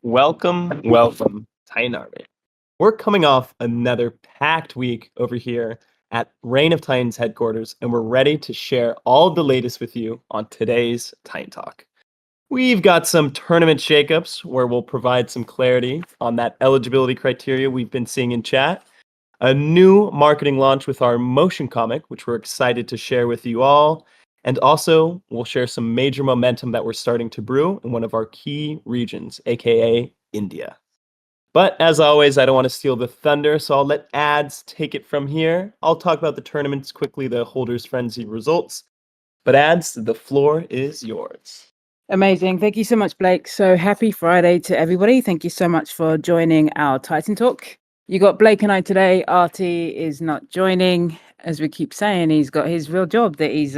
Welcome, Titan Army. We're coming off another packed week over here at Reign of Titans headquarters, and we're ready to share all the latest with you on today's Titan Talk. We've got some tournament shakeups where we'll provide some clarity on that eligibility criteria we've been seeing in chat, a new marketing launch with our motion comic, which we're excited to share with you all, and also we'll share some major momentum that we're starting to brew in one of our key regions, aka India. But as always, I don't want to steal the thunder, so I'll let ads take it from here. I'll talk about the tournaments quickly, the Holders Frenzy results. But ads, the floor is yours. Amazing. Thank you so much, Blake. So happy Friday to everybody. Thank you so much for joining our Titan Talk. You got Blake and I today. Artie is not joining. As we keep saying, he's got his real job that he's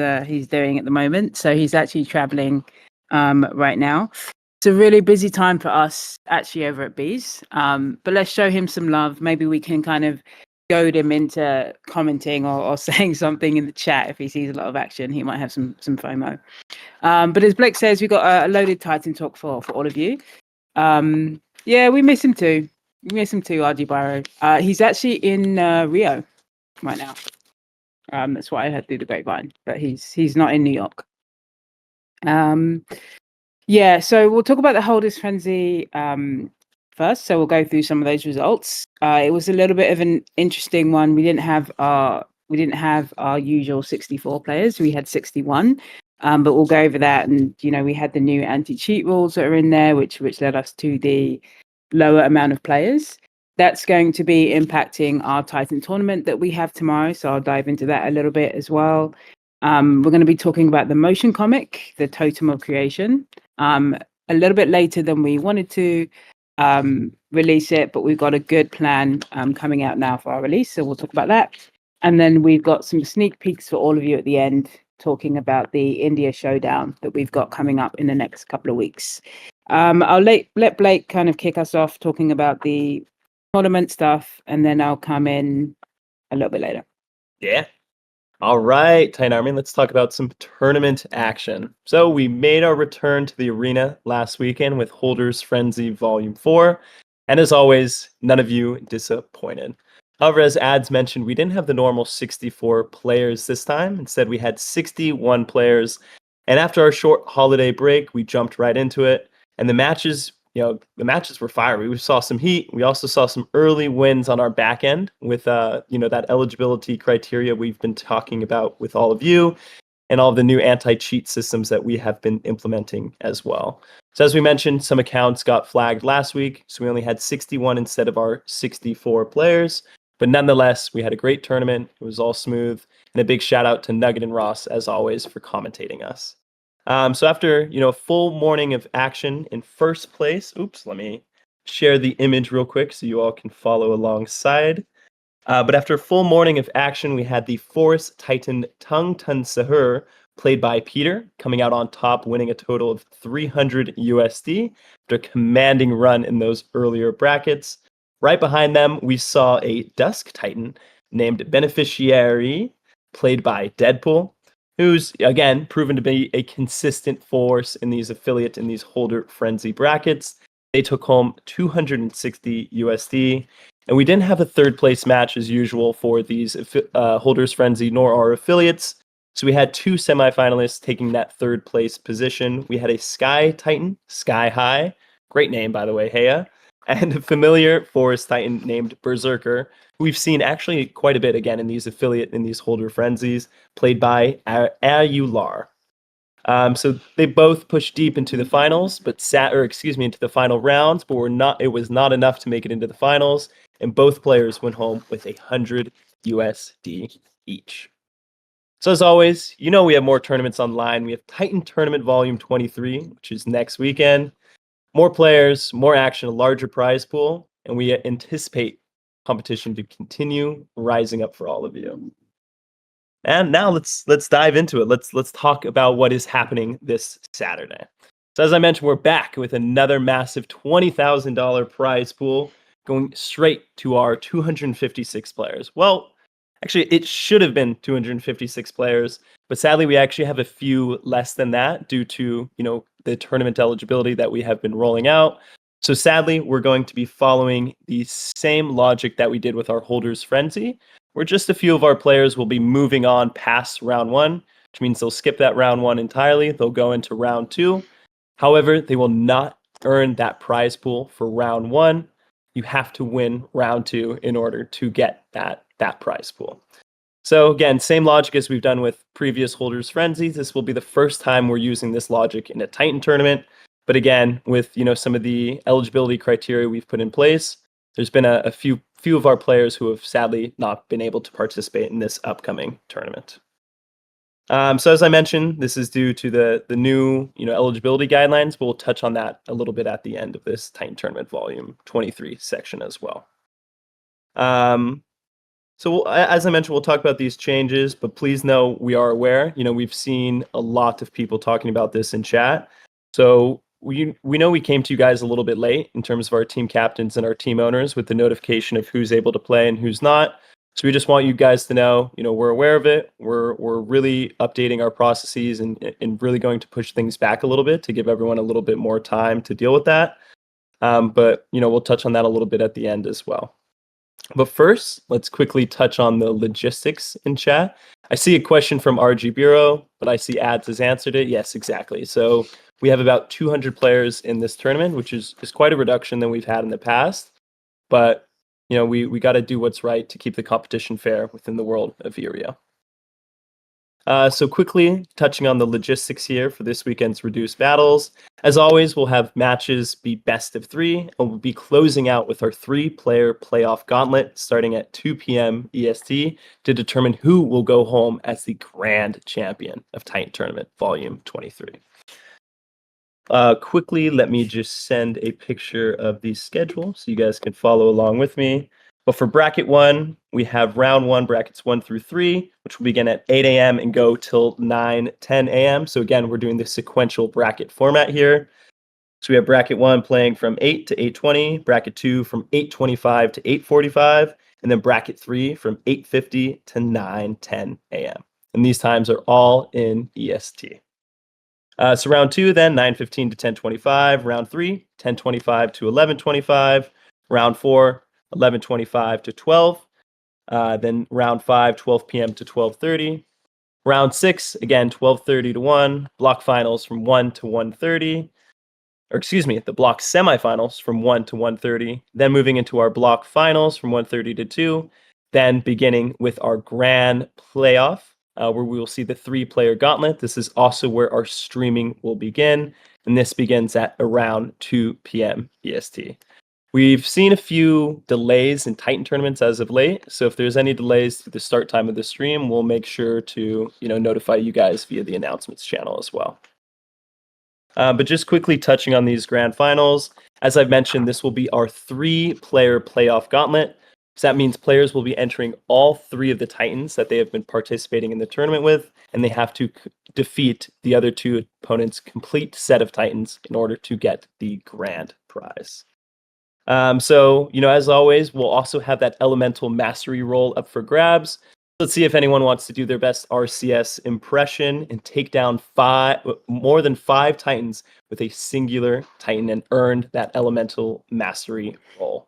doing at the moment. So he's actually traveling right now. It's a really busy time for us actually over at Bees. But let's show him some love. Maybe we can kind of goad him into commenting or saying something in the chat. If he sees a lot of action, he might have some FOMO. But as Blake says, we've got a loaded Titan Talk for all of you. Yeah, we miss him too. We miss him too, RG Byro. He's actually in Rio right now. That's what I heard through the grapevine, but he's not in New York. Yeah, so we'll talk about the Holders Frenzy first. So we'll go through some of those results. It was a little bit of an interesting one. We didn't have our usual 64 players. We had 61. But we'll go over that, and we had the new anti-cheat rules that are in there, which led us to the lower amount of players. That's going to be impacting our Titan tournament that we have tomorrow, so I'll dive into that a little bit as well. We're going to be talking about the motion comic, the Totem of Creation, a little bit later than we wanted to release it, but we've got a good plan coming out now for our release, so we'll talk about that. And then we've got some sneak peeks for all of you at the end, talking about the India showdown that we've got coming up in the next couple of weeks. I'll let Blake kind of kick us off talking about the tournament stuff, and then I'll come in a little bit later. Yeah. All right, Titan Army, let's talk about some tournament action. So we made our return to the arena last weekend with Holders Frenzy Volume 4. And as always, none of you disappointed. However, as ads mentioned, we didn't have the normal 64 players this time. Instead, we had 61 players. And after our short holiday break, we jumped right into it. And the matches were fiery. We saw some heat. We also saw some early wins on our back end with, that eligibility criteria we've been talking about with all of you and all the new anti-cheat systems that we have been implementing as well. So as we mentioned, some accounts got flagged last week. So we only had 61 instead of our 64 players. But nonetheless, we had a great tournament. It was all smooth. And a big shout out to Nugget and Ross, as always, for commentating us. So after, a full morning of action in first place, let me share the image real quick so you all can follow alongside. But after a full morning of action, we had the Forest Titan Tung Tun Sahur, played by Peter, coming out on top, winning a total of 300 USD after a commanding run in those earlier brackets. Right behind them, we saw a Dusk Titan named Beneficiary, played by Deadpool, who's, again, proven to be a consistent force in these affiliate and these Holder Frenzy brackets. They took home 260 USD. And we didn't have a third place match as usual for these Holders Frenzy nor our affiliates. So we had two semifinalists taking that third place position. We had a Sky Titan, Sky High, great name by the way, Heya, and a familiar Forest Titan named Berserker, who we've seen actually quite a bit again in these affiliate and these Holder Frenzies, played by Ayular. So they both pushed deep into the finals, into the final rounds, but it was not enough to make it into the finals, and both players went home with 100 USD each. So as always, we have more tournaments online. We have Titan Tournament Volume 23, which is next weekend. More players, more action, a larger prize pool, and we anticipate competition to continue rising up for all of you. And now let's dive into it. Let's talk about what is happening this Saturday. So as I mentioned, we're back with another massive $20,000 prize pool going straight to our 256 players. Well, actually, it should have been 256 players, but sadly, we actually have a few less than that due to, the tournament eligibility that we have been rolling out. So sadly, we're going to be following the same logic that we did with our Holders Frenzy, where just a few of our players will be moving on past round 1, which means they'll skip that round 1 entirely. They'll go into round 2. However, they will not earn that prize pool for round 1. You have to win round 2 in order to get that prize pool. So again, same logic as we've done with previous Holders Frenzies. This will be the first time we're using this logic in a Titan tournament. But again, with some of the eligibility criteria we've put in place, there's been a few of our players who have sadly not been able to participate in this upcoming tournament. So as I mentioned, this is due to the new eligibility guidelines, but we'll touch on that a little bit at the end of this Titan Tournament Volume 23 section as well. So as I mentioned, we'll talk about these changes, but please know we are aware. We've seen a lot of people talking about this in chat. So we know we came to you guys a little bit late in terms of our team captains and our team owners with the notification of who's able to play and who's not. So we just want you guys to know, we're aware of it. We're really updating our processes and really going to push things back a little bit to give everyone a little bit more time to deal with that. But we'll touch on that a little bit at the end as well. But first, let's quickly touch on the logistics in chat. I see a question from RG Bureau, but I see Ads has answered it. Yes, exactly. So we have about 200 players in this tournament, which is quite a reduction than we've had in the past. But we got to do what's right to keep the competition fair within the world of Irio. So quickly touching on the logistics here for this weekend's reduced battles. As always, we'll have matches be best of 3, and we'll be closing out with our 3-player playoff gauntlet starting at 2 p.m. EST to determine who will go home as the grand champion of Titan Tournament Volume 23. Quickly, let me just send a picture of the schedule so you guys can follow along with me. But for bracket 1, we have round 1, brackets 1 through 3, which will begin at 8 a.m. and go till 9:10 a.m. So again, we're doing the sequential bracket format here. So we have bracket 1 playing from 8 to 8:20, bracket 2 from 8:25 to 8:45, and then bracket 3 from 8:50 to 9:10 a.m. And these times are all in EST. So round 2 then, 9:15 to 10:25. Round 3, 10:25 to 11:25. Round 4, 11:25 to 12. Then round 5, 12 p.m. to 12:30. Round 6, again, 12:30 to 1. Block finals from 1 to 1:30. Or excuse me, the block semifinals from 1 to 1:30. Then moving into our block finals from 1:30 to 2. Then beginning with our grand playoff, where we will see the 3-player gauntlet. This is also where our streaming will begin, and this begins at around 2 p.m. EST. We've seen a few delays in Titan tournaments as of late, so if there's any delays to the start time of the stream, we'll make sure to notify you guys via the announcements channel as well. But just quickly touching on these grand finals, as I've mentioned, this will be our 3-player playoff gauntlet. So that means players will be entering all 3 of the Titans that they have been participating in the tournament with, and they have to defeat the other 2 opponents' complete set of Titans in order to get the grand prize. So, as always, we'll also have that elemental mastery roll up for grabs. Let's see if anyone wants to do their best RCS impression and take down more than 5 Titans with a singular Titan and earned that elemental mastery roll.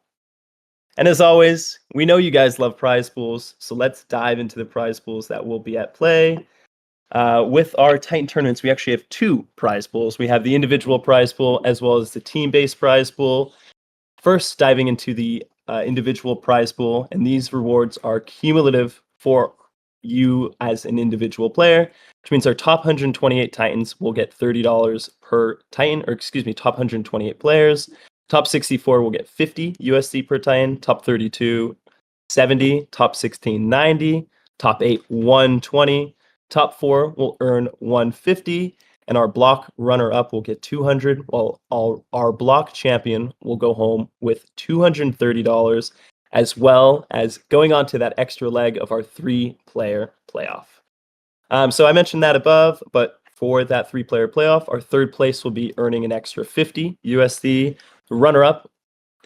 And as always, we know you guys love prize pools, so let's dive into the prize pools that will be at play. With our Titan tournaments, we actually have 2 prize pools. We have the individual prize pool as well as the team-based prize pool. First, diving into the individual prize pool, and these rewards are cumulative for you as an individual player, which means our top 128 Titans will get $30 per Titan, or excuse me, top 128 players. Top 64 will get 50 USD per Titan, top 32, 70, top 16, 90, top 8, 120, top 4 will earn 150, and our block runner-up will get 200, while our block champion will go home with $230, as well as going on to that extra leg of our 3-player playoff. So I mentioned that above, but for that 3-player playoff, our 3rd place will be earning an extra 50 USD. The runner-up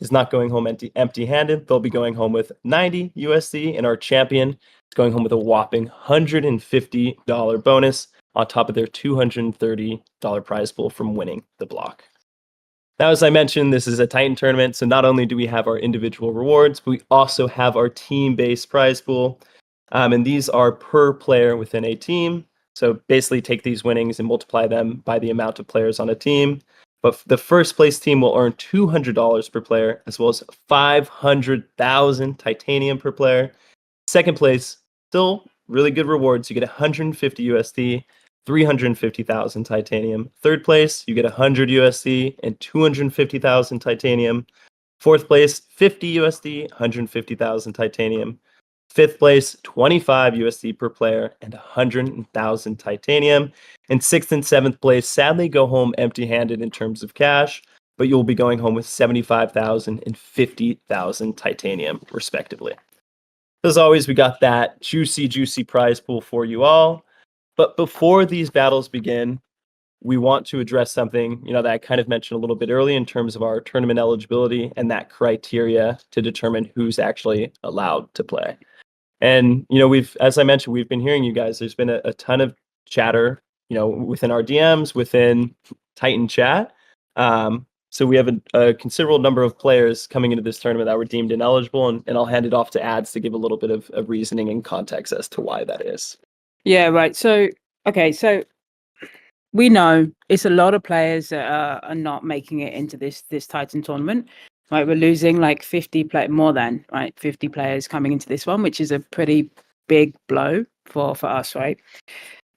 is not going home empty-handed. They'll be going home with 90 USD, and our champion is going home with a whopping $150 bonus on top of their $230 prize pool from winning the block. Now, as I mentioned, this is a Titan tournament, so not only do we have our individual rewards, but we also have our team-based prize pool. And these are per player within a team. So basically take these winnings and multiply them by the amount of players on a team. But the first place team will earn $200 per player, as well as 500,000 titanium per player. Second place, still really good rewards. You get 150 USD, 350,000 titanium. Third place, you get 100 USD and 250,000 titanium. Fourth place, 50 USD, 150,000 titanium. Fifth place, 25 USD per player and 100,000 titanium. And sixth and seventh place sadly go home empty-handed in terms of cash, but you'll be going home with 75,000 and 50,000 titanium, respectively. As always, we got that juicy prize pool for you all. But before these battles begin, we want to address something, that I kind of mentioned a little bit early in terms of our tournament eligibility and that criteria to determine who's actually allowed to play. And, as I mentioned, we've been hearing you guys. There's been a ton of chatter, within our DMs, within Titan chat. So we have a considerable number of players coming into this tournament that were deemed ineligible, and I'll hand it off to Ads to give a little bit of reasoning and context as to why that is. Yeah, right. So, okay, so we know it's a lot of players that are not making it into this Titan tournament. Right, we're losing like 50 more than 50 players coming into this one, which is a pretty big blow for us, right?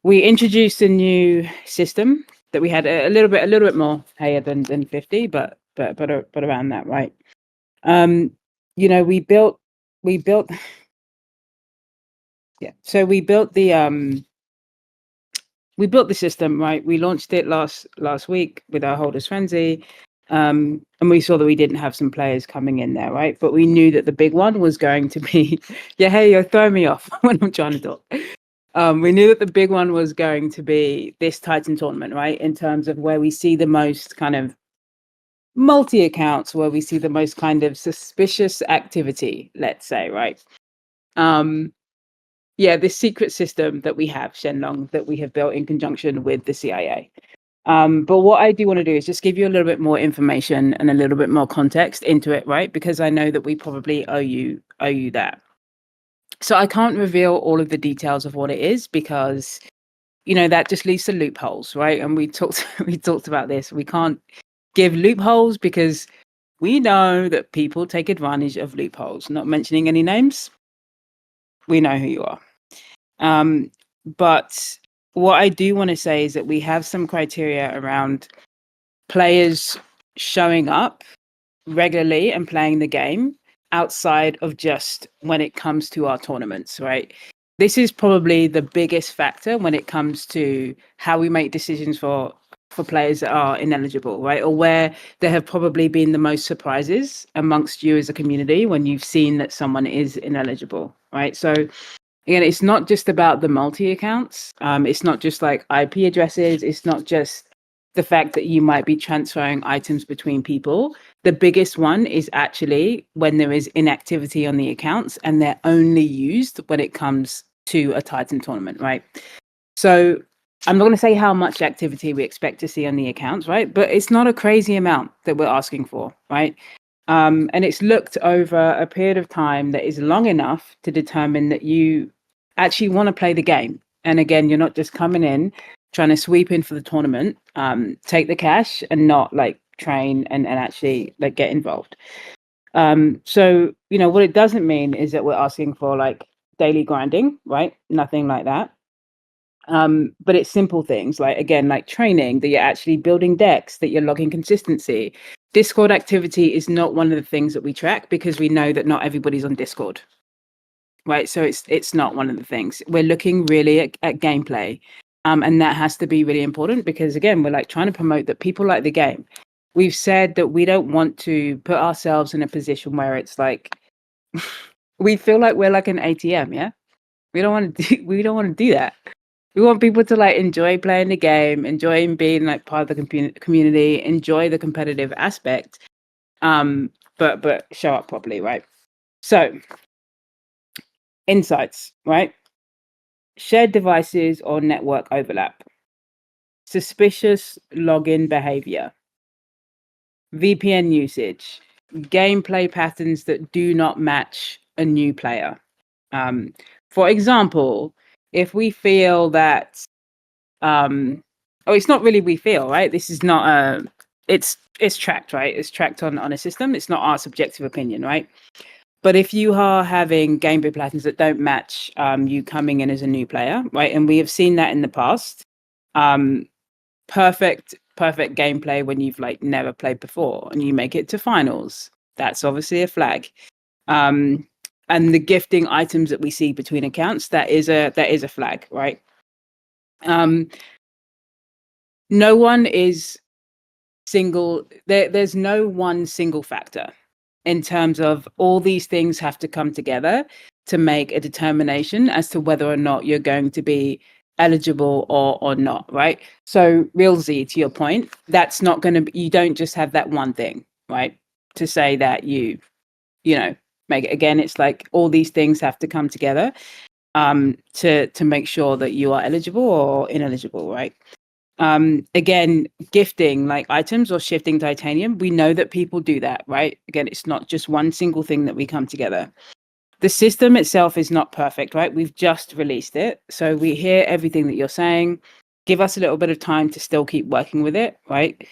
We introduced a new system that we had a little bit more higher than 50, but around that, right? We built yeah. So we built the system, right? We launched it last week with our holders frenzy. And we saw that we didn't have some players coming in there, right? But we knew that the big one was going to be, yeah, hey, you're throwing me off when I'm trying to talk. We knew that the big one was going to be this Titan tournament, right? In terms of where we see the most kind of multi-accounts, where we see the most kind of suspicious activity, let's say, right? Yeah, this secret system that we have, Shenlong, that we have built in conjunction with the CIA. But what I do want to do is just give you a little bit more information and a little bit more context into it, right? Because I know that we probably owe you that. So I can't reveal all of the details of what it is because, that just leads to loopholes, right? And we talked about this. We can't give loopholes because we know that people take advantage of loopholes. Not mentioning any names, we know who you are. But what I do want to say is that we have some criteria around players showing up regularly and playing the game outside of just when it comes to our tournaments, right? This is probably the biggest factor when it comes to how we make decisions for players that are ineligible, right? Or where there have probably been the most surprises amongst you as a community when you've seen that someone is ineligible, right? So again, it's not just about the multi accounts. It's not just like IP addresses. It's not just the fact that you might be transferring items between people. The biggest one is actually when there is inactivity on the accounts and they're only used when it comes to a Titan tournament, right? So I'm not going to say how much activity we expect to see on the accounts, right? But it's not a crazy amount that we're asking for, right? And it's looked over a period of time that is long enough to determine that you actually want to play the game. And again, you're not just coming in trying to sweep in for the tournament, take the cash and not like train and actually like get involved. So, what it doesn't mean is that we're asking for like daily grinding, right? Nothing like that. But it's simple things like, again, like training, that you're actually building decks, that you're logging consistency. Discord activity is not one of the things that we track because we know that not everybody's on Discord, right? So it's not one of the things. We're looking really at gameplay. And that has to be really important because, again, we're like trying to promote that people like the game. We've said that we don't want to put ourselves in a position where it's like we feel like we're like an ATM, yeah? We don't want to do that. We want people to like enjoy playing the game, enjoy being like part of the community, enjoy the competitive aspect, but show up properly, right? So, insights, right? Shared devices or network overlap, suspicious login behavior, VPN usage, gameplay patterns that do not match a new player. For example, if we feel that, it's not really we feel, right? This is not it's tracked, right? It's tracked on a system. It's not our subjective opinion, right? But if you are having gameplay patterns that don't match you coming in as a new player, right? And we have seen that in the past. Perfect gameplay when you've like never played before and you make it to finals. That's obviously a flag. And the gifting items that we see between accounts, that is a flag, right? No one is single. There's no one single factor in terms of all these things have to come together to make a determination as to whether or not you're going to be eligible or not, right? So real Z, to your point, that's not going to be, you don't just have that one thing, right? To say that you know, make it. Again, it's like all these things have to come together to make sure that you are eligible or ineligible, right? Again, gifting like items or shifting titanium, we know that people do that, right? Again, it's not just one single thing that we come together. The system itself is not perfect, right? We've just released it. So we hear everything that you're saying. Give us a little bit of time to still keep working with it, right?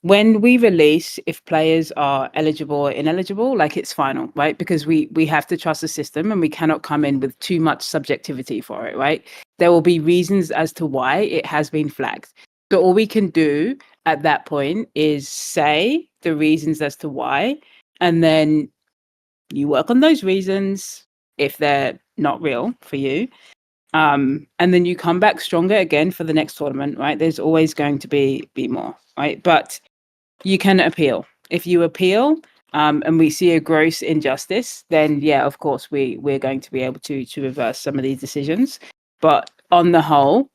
When we release, if players are eligible or ineligible, like it's final, right? Because we have to trust the system and we cannot come in with too much subjectivity for it, right? There will be reasons as to why it has been flagged. So all we can do at that point is say the reasons as to why, and then you work on those reasons if they're not real for you. And then you come back stronger again for the next tournament, right? There's always going to be more, right? But you can appeal. If you appeal and we see a gross injustice, then yeah, of course, we're going to be able to reverse some of these decisions. But on the whole,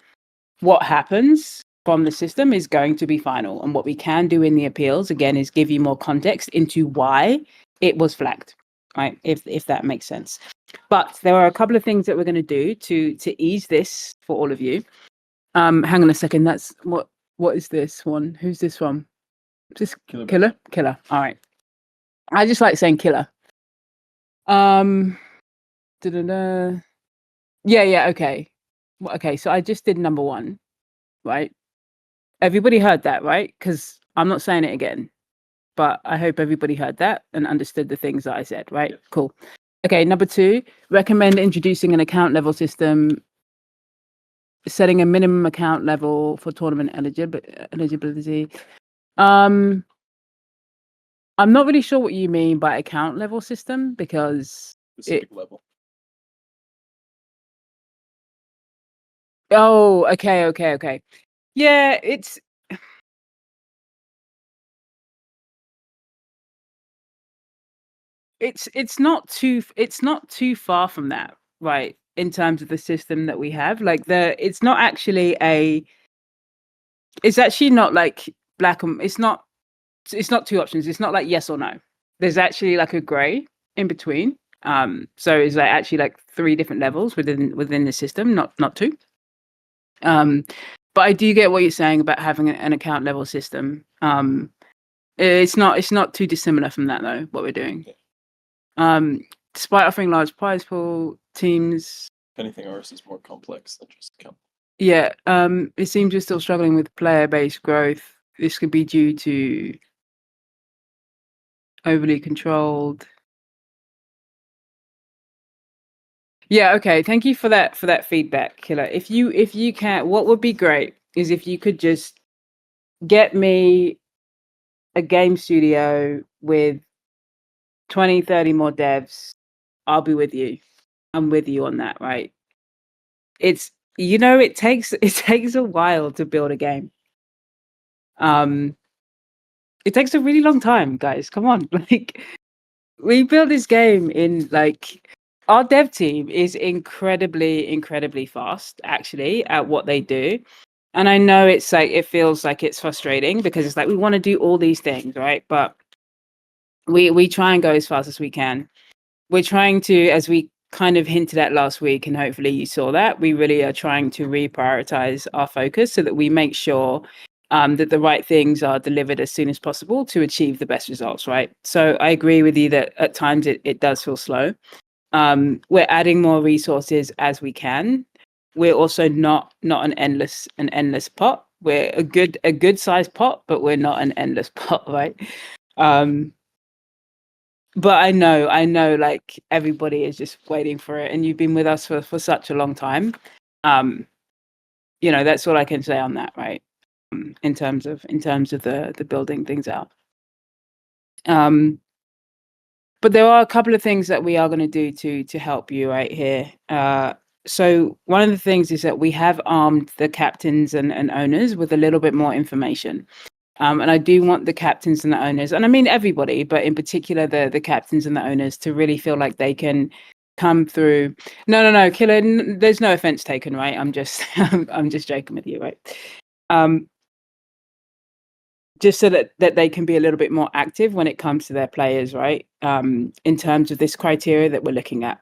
what happens from the system is going to be final. And what we can do in the appeals, again, is give you more context into why it was flagged, right? If that makes sense. But there are a couple of things that we're going to do to ease this for all of you. Hang on a second. That's what is this one? Who's this from? Just killer. All right. I just like saying killer. Da-da-da. Yeah. Okay. Okay. So I just did number 1, right? Everybody heard that, right? Because I'm not saying it again, but I hope everybody heard that and understood the things that I said, right? Yeah. Cool. Okay. Number 2, recommend introducing an account level system, setting a minimum account level for tournament eligibility. I'm not really sure what you mean by account level system because Specific level. Oh, okay. Yeah, it's not too far from that, right? In terms of the system that we have, like it's not actually it's actually not like black and it's not 2 options. It's not like yes or no. There's actually like a gray in between. So it's like actually like 3 different levels within the system, not 2. But I do get what you're saying about having an account level system. It's not too dissimilar from that though, what we're doing. Despite offering large prize pool, teams. If anything, ours is more complex than just account. Yeah, it seems you're still struggling with player-based growth. This could be due to overly controlled. Yeah, okay. Thank you for that feedback, Killer. If you can, what would be great is if you could just get me a game studio with 20, 30 more devs. I'll be with you. I'm with you on that, right? It's it takes a while to build a game. It takes a really long time, guys. Come on. Like we built this game in like our dev team is incredibly fast actually at what they do. And I know it's like it feels like it's frustrating because it's like we want to do all these things, right? But we try and go as fast as we can. We're trying to, as we kind of hinted at last week, and hopefully you saw that, we really are trying to reprioritize our focus so that we make sure that the right things are delivered as soon as possible to achieve the best results, right? So I agree with you that at times it does feel slow. We're adding more resources as we can. We're also not an endless pot. We're a good sized pot, but we're not an endless pot, right? But I know, like everybody is just waiting for it, and you've been with us for such a long time. That's all I can say on that, right? In terms of the building things out. But there are a couple of things that we are going to do to help you right here. So one of the things is that we have armed the captains and owners with a little bit more information. And I do want the captains and the owners, and I mean everybody, but in particular the captains and the owners, to really feel like they can come through. No, Killer. There's no offense taken, right? I'm just I'm just joking with you, right? Just so that they can be a little bit more active when it comes to their players, right? In terms of this criteria that we're looking at.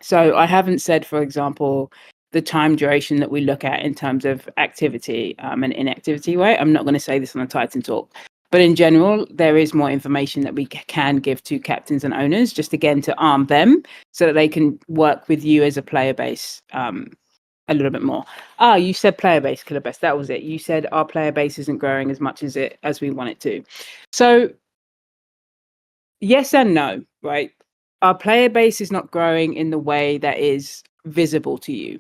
So I haven't said, for example, the time duration that we look at in terms of activity and inactivity, right? I'm not going to say this on the TitanTalk, but in general, there is more information that we can give to captains and owners, just again to arm them so that they can work with you as a player base a little bit more. You said player base, Killer Best. That was it. You said our player base isn't growing as much as we want it to. So yes and no, right? Our player base is not growing in the way that is visible to you.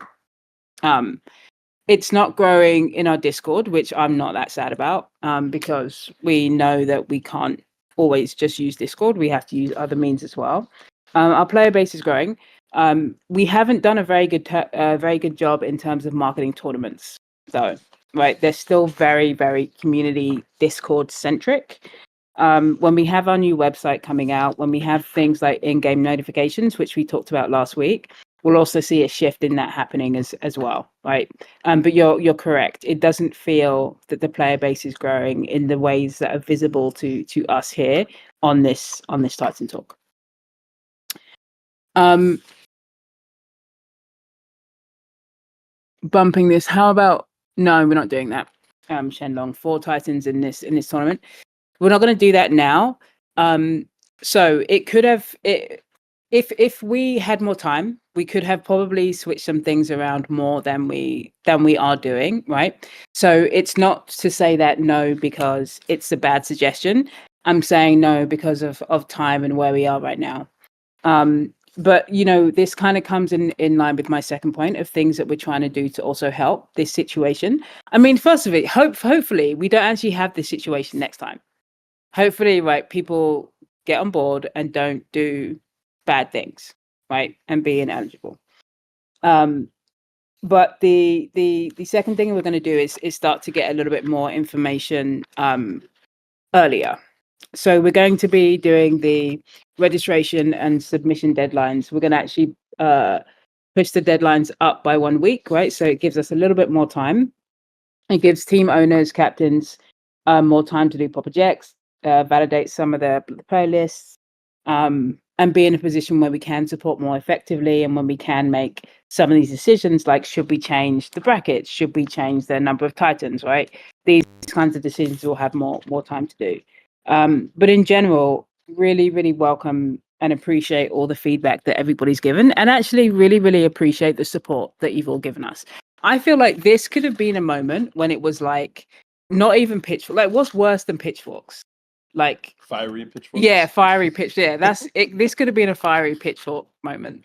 It's not growing in our Discord, which I'm not that sad about, because we know that we can't always just use Discord. We have to use other means as well. Our player base is growing. We haven't done a very good job in terms of marketing tournaments, though. Right, they're still very, very community Discord centric. When we have our new website coming out, when we have things like in-game notifications, which we talked about last week, we'll also see a shift in that happening as well, right? But you're correct. It doesn't feel that the player base is growing in the ways that are visible to us here on this TitanTalk. Bumping this. How about no? We're not doing that. Shenlong, 4 Titans in this tournament. We're not going to do that now. So it could have if we had more time, we could have probably switched some things around more than we are doing, right? So it's not to say that no because it's a bad suggestion. I'm saying no because of time and where we are right now. But this kind of comes in line with my second point of things that we're trying to do to also help this situation. I mean, first of it, hopefully we don't actually have this situation next time. Hopefully, right, people get on board and don't do bad things, right, and be ineligible. But the second thing we're going to do is start to get a little bit more information earlier. So we're going to be doing the registration and submission deadlines. We're going to actually push the deadlines up by 1 week, right? So it gives us a little bit more time. It gives team owners, captains, more time to do proper checks, validate some of the playlists, and be in a position where we can support more effectively, and when we can make some of these decisions, like should we change the brackets, should we change the number of Titans, right? These kinds of decisions will have more time to do. But in general, really, really welcome and appreciate all the feedback that everybody's given, and actually really, really appreciate the support that you've all given us. I feel like this could have been a moment when it was like not even pitchfork. Like, what's worse than pitchforks? Like Fiery pitchforks. Yeah, fiery pitch. Yeah, that's it. This could have been a fiery pitchfork moment.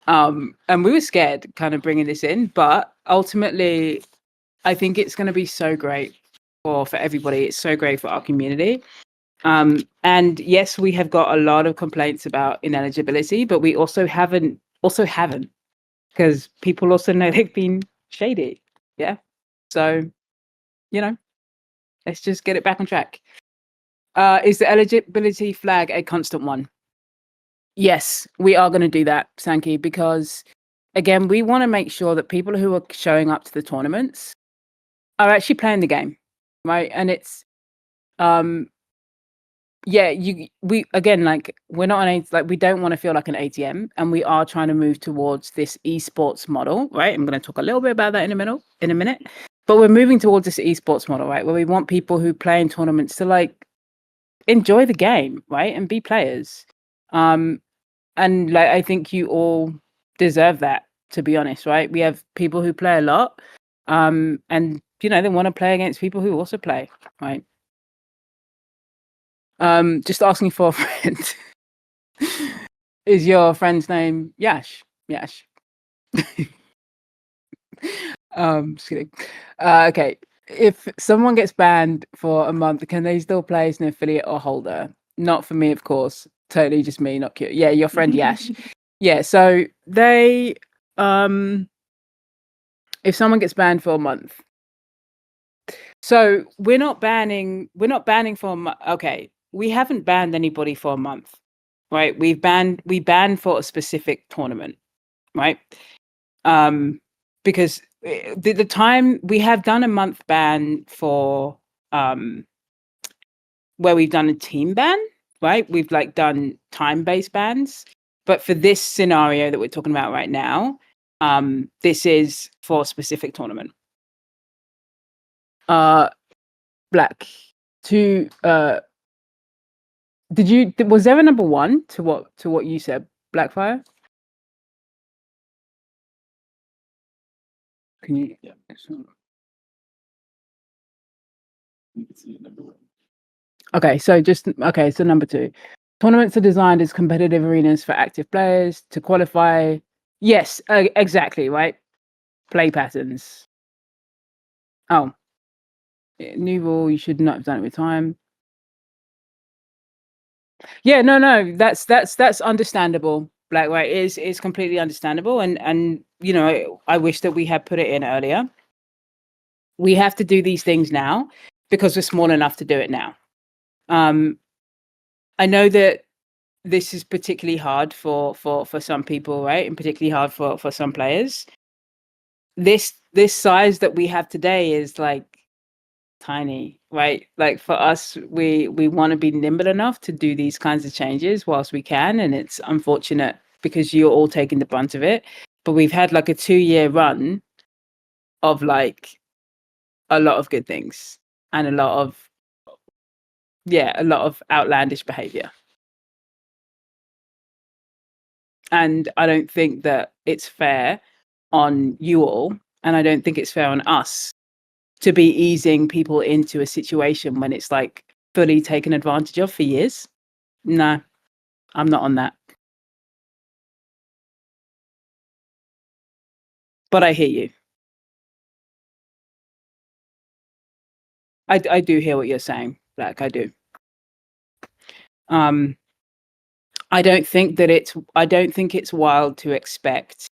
And we were scared kind of bringing this in, but ultimately, I think it's going to be so great for everybody. It's so great for our community. And yes, we have got a lot of complaints about ineligibility, but we also haven't because people also know they've been shady. Yeah. So, let's just get it back on track. Is the eligibility flag a constant one? Yes, we are going to do that, Sankey, because again, we want to make sure that people who are showing up to the tournaments are actually playing the game, right? And it's, yeah, we again, like we're not we don't want to feel like an ATM, and we are trying to move towards this esports model, right? I'm going to talk a little bit about that in a minute. but we're moving towards this esports model, right? Where we want people who play in tournaments to like enjoy the game, right? And be players. And like, I think you all deserve that, to be honest, right? We have people who play a lot. And you know, they want to play against people who also play, right? Just asking for a friend. Is your friend's name Yash? Yash. Just kidding. Okay. If someone gets banned for a month, can they still play as an affiliate or holder? Not for me, of course. Totally just me, not cute. Yeah, your friend Yash. Yeah, so they if someone gets banned for a month. So we're not banning for a month. Okay. We haven't banned anybody for a month. Right? We banned for a specific tournament, right? Because the time we have done a month ban for where we've done a team ban, right? We've like done time-based bans, but for this scenario that we're talking about right now, this is for a specific tournament. Black to was there a number one to what you said, Blackfire? Can you? Yeah. Okay, so so number two. Tournaments are designed as competitive arenas for active players to qualify. Yes, exactly, right? Play patterns. Oh, new rule, you should not have done it with time. Yeah, no, that's understandable. Black, right? Is completely understandable, and you know, I wish that we had put it in earlier. We have to do these things now because we're small enough to do it now. I know that this is particularly hard for some people, right? And particularly hard for some players. This size that we have today is like tiny, right? Like for us, we want to be nimble enough to do these kinds of changes whilst we can, and it's unfortunate because you're all taking the brunt of it. But we've had like a 2-year run of like a lot of good things and a lot of outlandish behavior. And I don't think that it's fair on you all, and I don't think it's fair on us to be easing people into a situation when it's like fully taken advantage of for years. No, I'm not on that. But I hear you. I do hear what you're saying, Black. I do. I don't think it's wild to expect,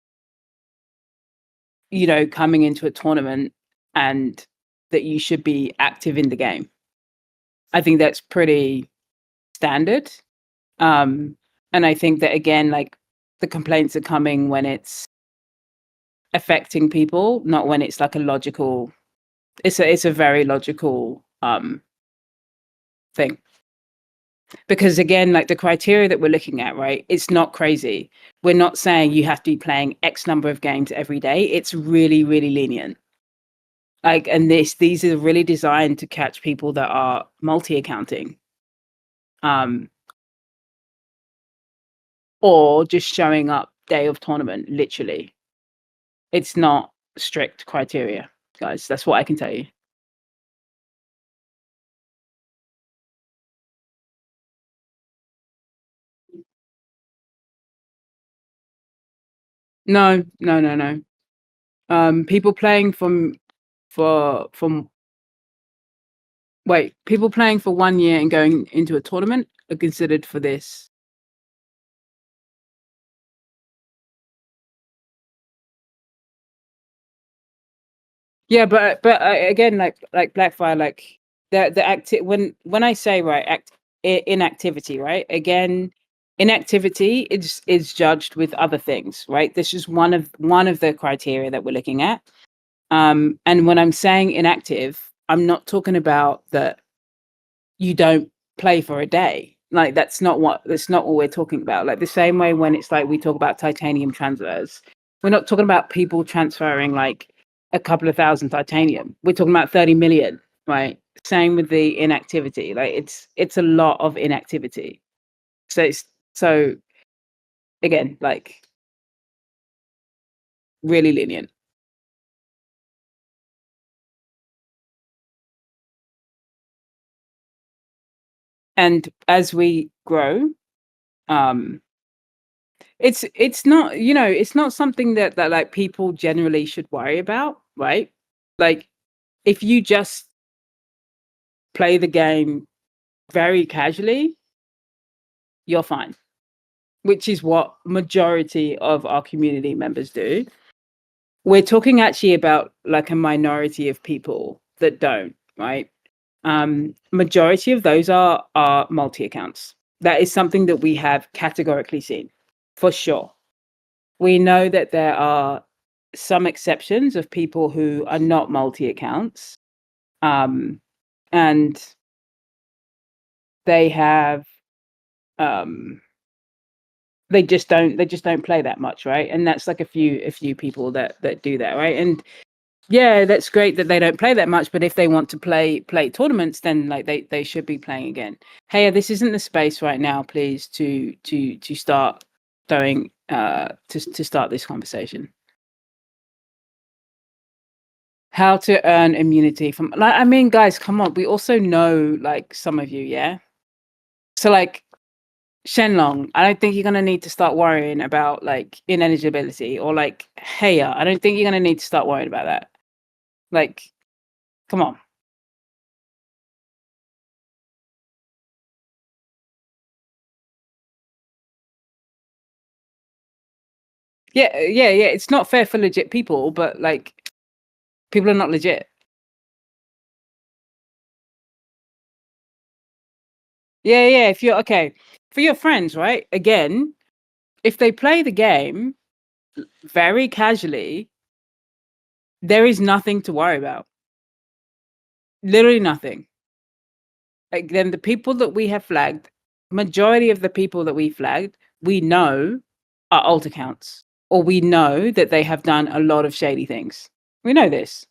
you know, coming into a tournament and that you should be active in the game. I think that's pretty standard. And I think that again, like the complaints are coming when it's affecting people, not when it's like a logical. It's a very logical thing. Because again, like the criteria that we're looking at, right? It's not crazy. We're not saying you have to be playing X number of games every day. It's really, really lenient. Like, and these are really designed to catch people that are multi-accounting. Or just showing up day of tournament, literally. It's not strict criteria, guys. That's what I can tell you. No. People playing people playing for 1 year and going into a tournament are considered for this. Yeah, but again, like Blackfire, like the active when I say right inactivity, right? Again, inactivity is judged with other things, right? This is one of the criteria that we're looking at. And when I'm saying inactive, I'm not talking about that you don't play for a day. Like that's not what we're talking about. Like the same way when it's like we talk about titanium transfers, we're not talking about people transferring like a couple of thousand titanium. We're talking about 30 million, right? Same with the inactivity. Like it's a lot of inactivity. So again, like really lenient. And as we grow, um it's not, it's not something that like people generally should worry about, right? Like if you just play the game very casually, you're fine, which is what majority of our community members do. We're talking actually about like a minority of people that don't, right? Majority of those are multi accounts. That is something that we have categorically seen for sure. We know that there are some exceptions of people who are not multi accounts, and they have um, they just don't play that much, right? And that's like a few people that do that, right? And yeah, that's great that they don't play that much, but if they want to play tournaments, then like they should be playing again. Hey, this isn't the space right now, please, to start doing to start this conversation. How to earn immunity from, like, I mean, guys, come on. We also know like some of you, yeah. So like Shenlong, I don't think you're gonna need to start worrying about like ineligibility, or like Heya. I don't think you're gonna need to start worrying about that. Like, come on. Yeah. It's not fair for legit people, but like people are not legit. Yeah. If you're okay for your friends, right? Again, if they play the game very casually, there is nothing to worry about. Literally nothing. Like then the people that we have flagged, majority of the people that we flagged, we know are alt accounts, or we know that they have done a lot of shady things. We know this.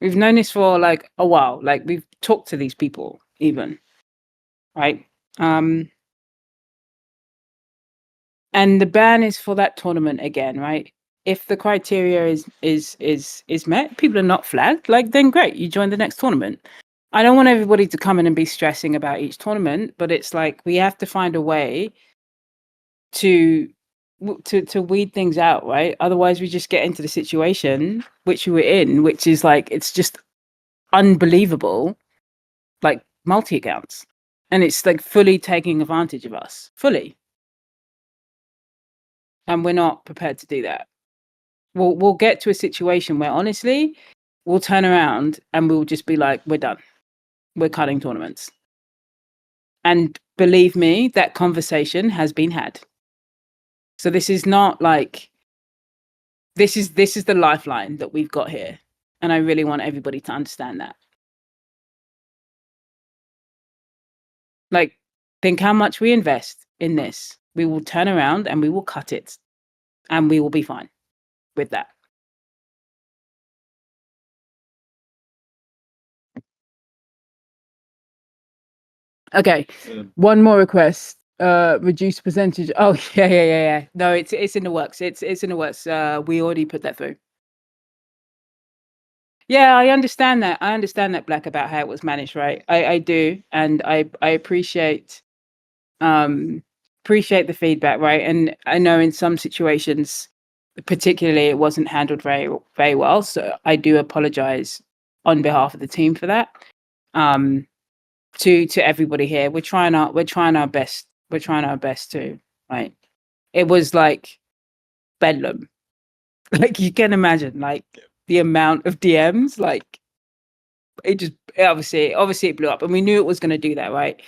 We've known this for like a while. Like we've talked to these people even, right? Um, and the ban is for that tournament again, right? If the criteria is met, people are not flagged, like then great, you join the next tournament. I don't want everybody to come in and be stressing about each tournament, but it's like we have to find a way to to weed things out, right? Otherwise we just get into the situation which we were in, which is like it's just unbelievable, like multi accounts. And it's like fully taking advantage of us. Fully. And we're not prepared to do that. We'll get to a situation where honestly we'll turn around and we'll just be like, we're done. We're cutting tournaments. And believe me, that conversation has been had. So this is not like this is the lifeline that we've got here. And I really want everybody to understand that. Like, think how much we invest in this. We will turn around and we will cut it. And we will be fine with that. Okay. One more request. Reduce percentage. Oh yeah. No, it's in the works. It's in the works. We already put that through. Yeah, I understand that. I understand that, Black, about how it was managed, right? I do, and I um appreciate the feedback, right? And I know in some situations, particularly, it wasn't handled very well. So I do apologize on behalf of the team for that. Um, to everybody here, we're trying our best. We're trying our best too, right? It was like bedlam. Like you can imagine, like the amount of DMs, like it just obviously it blew up, and we knew it was going to do that, right?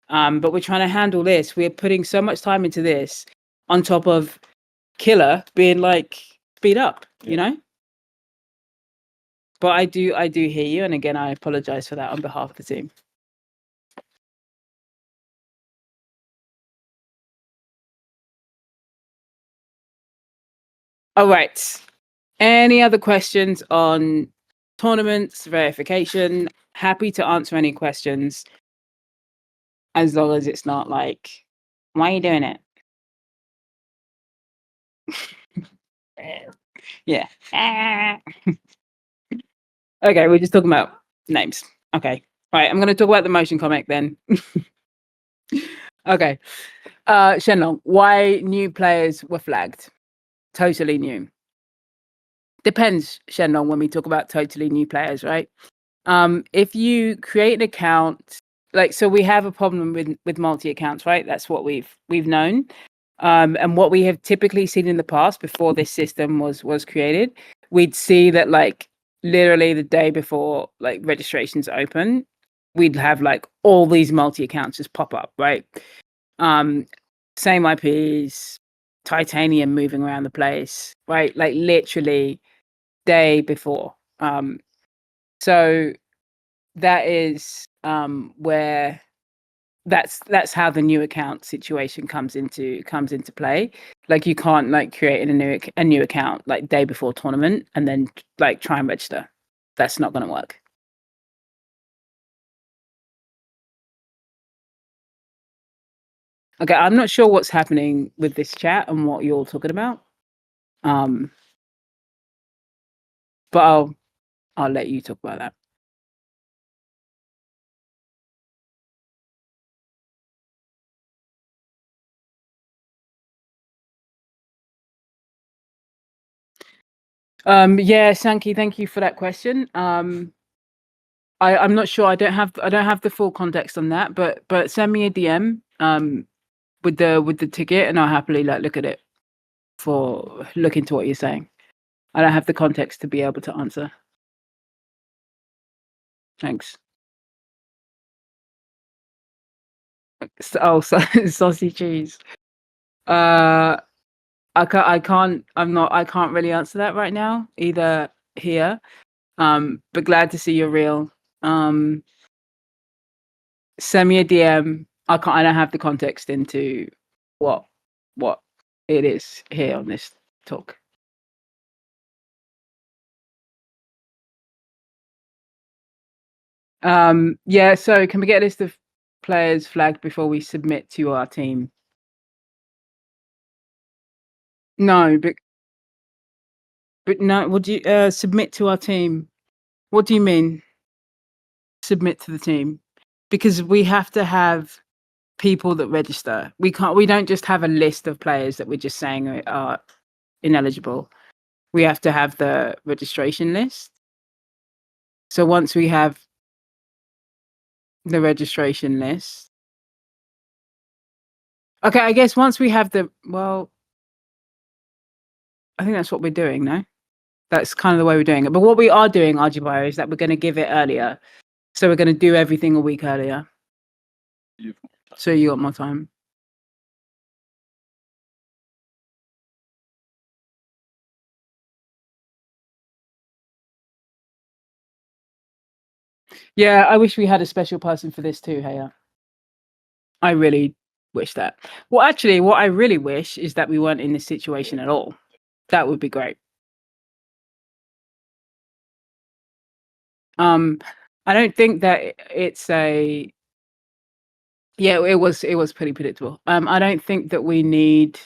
But we're trying to handle this. We're putting so much time into this, on top of Killer being like speed up, you know. But I do hear you, and again, I apologize for that on behalf of the team. All right. Any other questions on tournaments, verification? Happy to answer any questions, as long as it's not like, why are you doing it? Yeah. Okay, we're just talking about names. Okay. All right, I'm going to talk about the motion comic then. Okay. Shenlong, why new players were flagged? Totally new. Depends, Shenlong, when we talk about totally new players, right? If you create an account, like, so we have a problem with multi accounts, right? That's what we've known. And what we have typically seen in the past before this system was created, we'd see that like literally the day before like registrations open, we'd have like all these multi accounts just pop up, right? Same IPs, titanium moving around the place, right? Like literally day before. So that is where that's how the new account situation comes into play. Like you can't like create a new account like day before tournament and then like try and register. That's not going to work. Okay, I'm not sure what's happening with this chat and what you're talking about. But I'll let you talk about that. Yeah, Sankey, thank you for that question. I'm not sure. I don't have the full context on that, but send me a DM with the ticket and I'll happily like look at it look into what you're saying. I don't have the context to be able to answer. Thanks. Oh, saucy cheese. I can't really answer that right now either here. But glad to see you're real. Send me a DM. I don't have the context into what it is here on this talk. Yeah, so can we get a list of players flagged before we submit to our team? No, but no, would you submit to our team? What do you mean? Submit to the team? Because we have to have people that register. We don't just have a list of players that we're just saying are ineligible. We have to have the registration list. So once we have the registration list. Okay, I guess once we have I think that's what we're doing, no? That's kind of the way we're doing it. But what we are doing, Arjibayo, is that we're going to give it earlier. So we're going to do everything a week earlier. So you got more time. Yeah, I wish we had a special person for this too, Haya. I really wish that. Well, actually, what I really wish is that we weren't in this situation at all. That would be great. I don't think that it's a. Yeah, it was pretty predictable. I don't think that we need.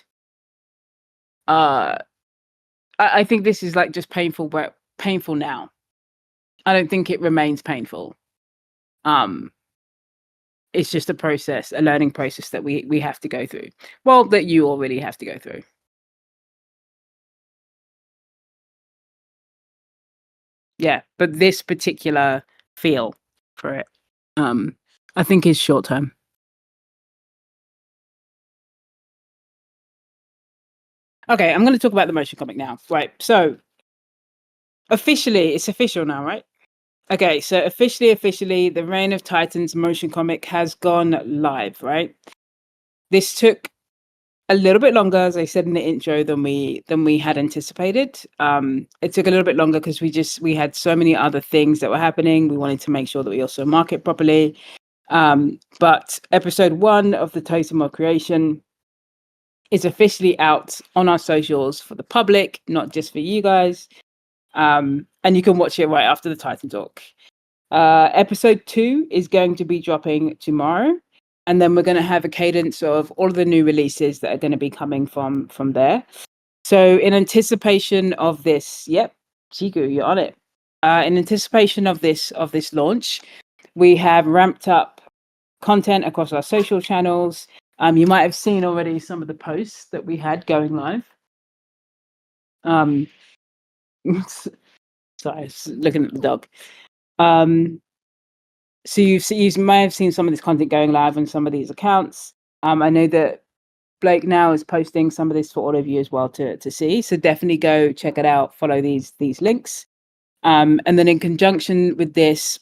I think this is like just painful, but painful now. I don't think it remains painful. It's just a process, a learning process that we have to go through. Well, that you already have to go through. Yeah, but this particular feel for it, I think is short term. Okay, I'm going to talk about the motion comic now. Right, so it's official now, right? Okay, so officially, the Reign of Titans motion comic has gone live, right? This took a little bit longer, as I said in the intro, than we had anticipated. It took a little bit longer because we had so many other things that were happening. We wanted to make sure that we also market properly. But episode 1 of the Totem of Creation is officially out on our socials for the public, not just for you guys. And you can watch it right after the Titan Talk. Episode 2 is going to be dropping tomorrow, and then we're going to have a cadence of all of the new releases that are going to be coming from there. So in anticipation of this, yep, Chiku, you're on it. In anticipation of this launch, we have ramped up content across our social channels. You might have seen already some of the posts that we had going live. Sorry, looking at the dog. So you may have seen some of this content going live on some of these accounts. I know that Blake now is posting some of this for all of you as well to see. So definitely go check it out. Follow these links. And then in conjunction with this,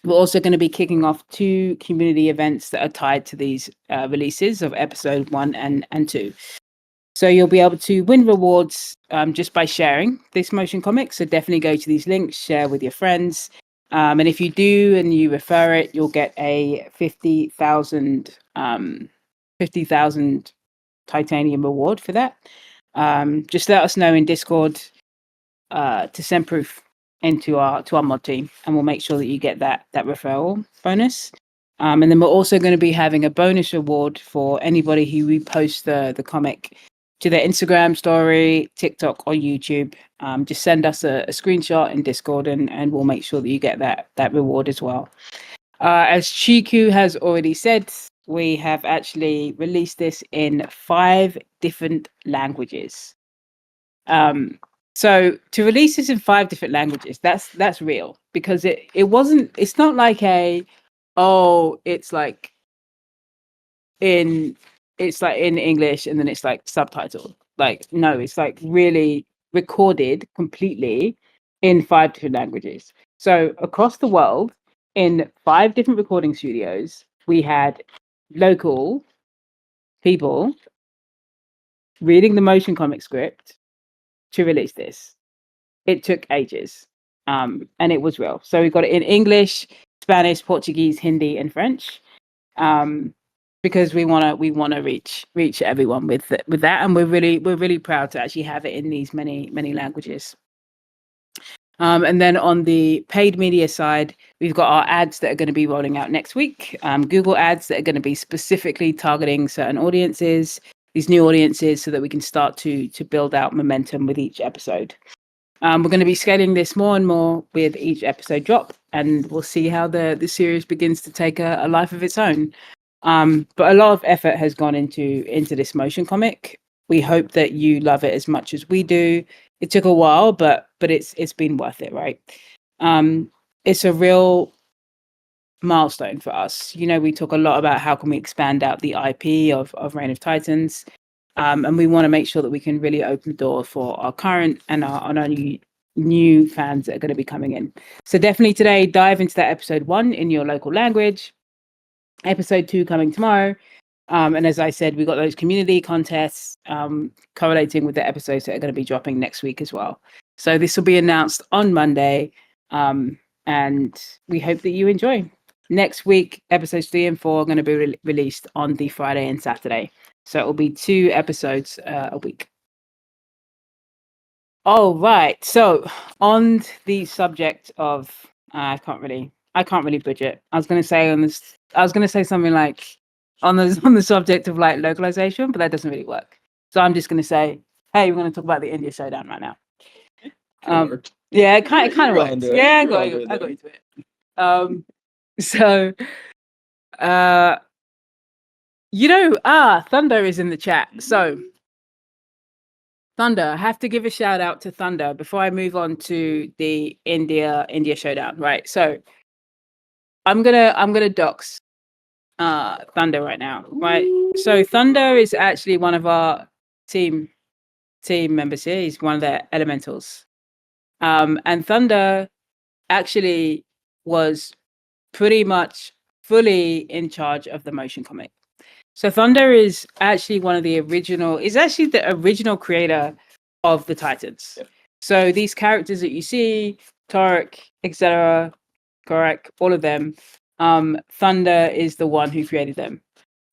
we're also going to be kicking off 2 community events that are tied to these releases of episode 1 and 2. So you'll be able to win rewards just by sharing this motion comic. So definitely go to these links, share with your friends. And if you do and you refer it, you'll get a 50,000 titanium reward for that. Just let us know in Discord to send proof into our mod team, and we'll make sure that you get that referral bonus. And then we're also going to be having a bonus reward for anybody who reposts the comic to their Instagram story, TikTok, or YouTube. Just send us a screenshot in Discord, and we'll make sure that you get that reward as well. As Chiku has already said, we have actually released this in 5 different languages. So to release this in 5 different languages, that's real, because it's not like it's like in English and then it's like subtitled. Like, no, it's like really recorded completely in 5 different languages. So across the world, in 5 different recording studios, we had local people reading the motion comic script to release this. It took ages, and it was real. So we got it in English, Spanish, Portuguese, Hindi, and French, because we wanna reach everyone with that, and we're really proud to actually have it in these many languages. And then on the paid media side, we've got our ads that are going to be rolling out next week. Google ads that are going to be specifically targeting certain audiences, these new audiences, so that we can start to build out momentum with each episode. We're going to be scaling this more and more with each episode drop, and we'll see how the series begins to take a life of its own. But a lot of effort has gone into this motion comic. We hope that you love it as much as we do. It took a while, but it's been worth it, right? It's a real milestone for us. You know, we talk a lot about how can we expand out the IP of Reign of Titans. And we want to make sure that we can really open the door for our current and our new fans that are going to be coming in. So definitely today, dive into that episode 1 in your local language. Episode 2 coming tomorrow. And as I said, we got those community contests correlating with the episodes that are going to be dropping next week as well. So this will be announced on Monday. And we hope that you enjoy. Next week, episodes 3 and 4 are going to be released on the Friday and Saturday. So it will be 2 episodes a week. All right. So on the subject of, I can't really budget. I was going to say something like on the subject of like localization, but that doesn't really work. So I'm just going to say, hey, we're going to talk about the India showdown right now. Yeah, it kind of works. Yeah, I got into it. So, Thunder is in the chat. So, Thunder, I have to give a shout out to Thunder before I move on to the India showdown. Right. So, I'm gonna dox Thunder right now. Right. So, Thunder is actually one of our team members here. He's one of the elementals. And Thunder actually was pretty much fully in charge of the motion comic. So Thunder is actually the original creator of the Titans. Yep. So these characters that you see, Torek, etc., Gorak, all of them, Thunder is the one who created them.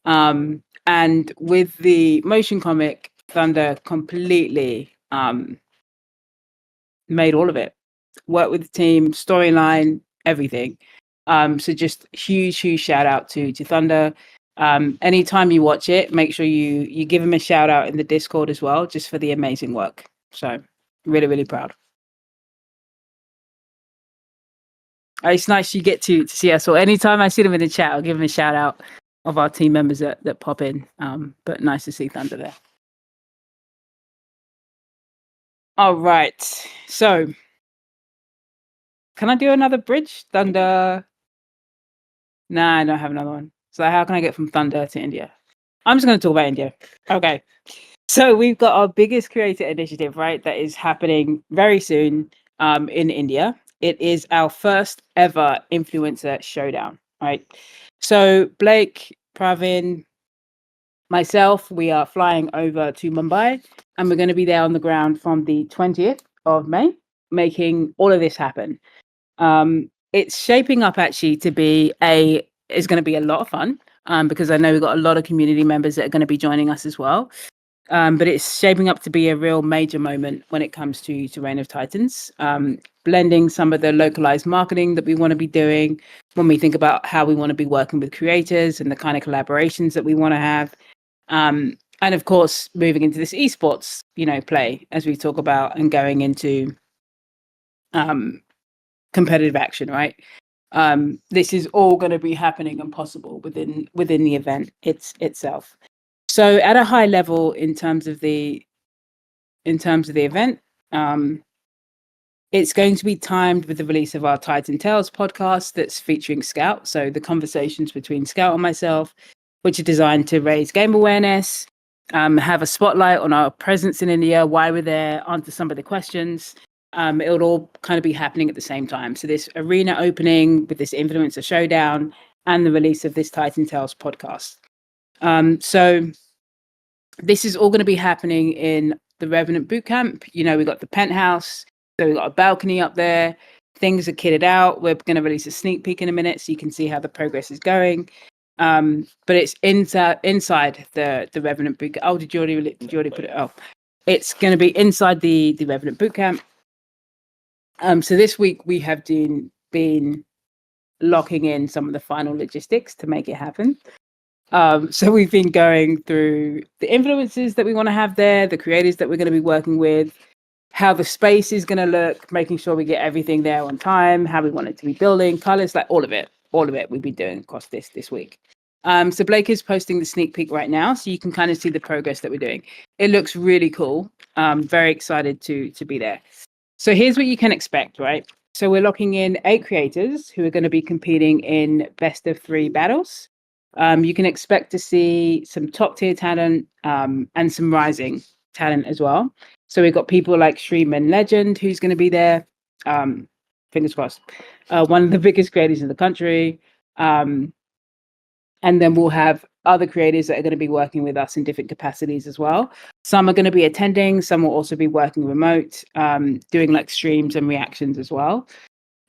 And with the motion comic, Thunder completely made all of it. Work with the team, storyline, everything. So just huge shout out to Thunder. Anytime you watch it, make sure you give him a shout out in the Discord as well, just for the amazing work. So really proud. It's nice you get to see us. So anytime I see them in the chat, I'll give them a shout out of our team members that pop in. But nice to see Thunder there. All right. So can I do another bridge? Thunder. Nah, I don't have another one. So how can I get from Thunder to India? I'm just going to talk about India. Okay. So we've got our biggest creator initiative, right? That is happening very soon in India. It is our first ever influencer showdown, right? So Blake, Pravin, myself, we are flying over to Mumbai and we're going to be there on the ground from the 20th of May, making all of this happen. It's shaping up actually to be is going to be a lot of fun because I know we've got a lot of community members that are going to be joining us as well. But it's shaping up to be a real major moment when it comes to Reign of Titans, blending some of the localized marketing that we want to be doing when we think about how we want to be working with creators and the kind of collaborations that we want to have. And of course, moving into this esports, play as we talk about and going into competitive action, right? This is all going to be happening and possible within the event itself. So at a high level, in terms of the event, it's going to be timed with the release of our Titan Tales podcast that's featuring Scout. So the conversations between Scout and myself, which are designed to raise game awareness, have a spotlight on our presence in India, why we're there, answer some of the questions. It'll all kind of be happening at the same time. So this arena opening with this influencer showdown and the release of this Titan Tales podcast. So this is all going to be happening in the Revenant Bootcamp. We've got the penthouse, so we've got a balcony up there. Things are kitted out. We're going to release a sneak peek in a minute so you can see how the progress is going. But it's inside the Revenant Bootcamp. Oh, did you already put it? Oh, it's going to be inside the Revenant Bootcamp. So this week we have been locking in some of the final logistics to make it happen. So we've been going through the influences that we want to have there, the creators that we're going to be working with, how the space is going to look, making sure we get everything there on time, how we want it to be building, colors, like all of it we've been doing across this week. So Blake is posting the sneak peek right now, so you can kind of see the progress that we're doing. It looks really cool. Very excited to be there. So here's what you can expect, right? So we're locking in 8 creators who are going to be competing in best of 3 battles. You can expect to see some top tier talent and some rising talent as well. So we've got people like Shreeman Legend, who's going to be there. Fingers crossed. One of the biggest creators in the country. And then we'll have other creators that are going to be working with us in different capacities as well. Some are going to be attending. Some will also be working remote, doing like streams and reactions as well.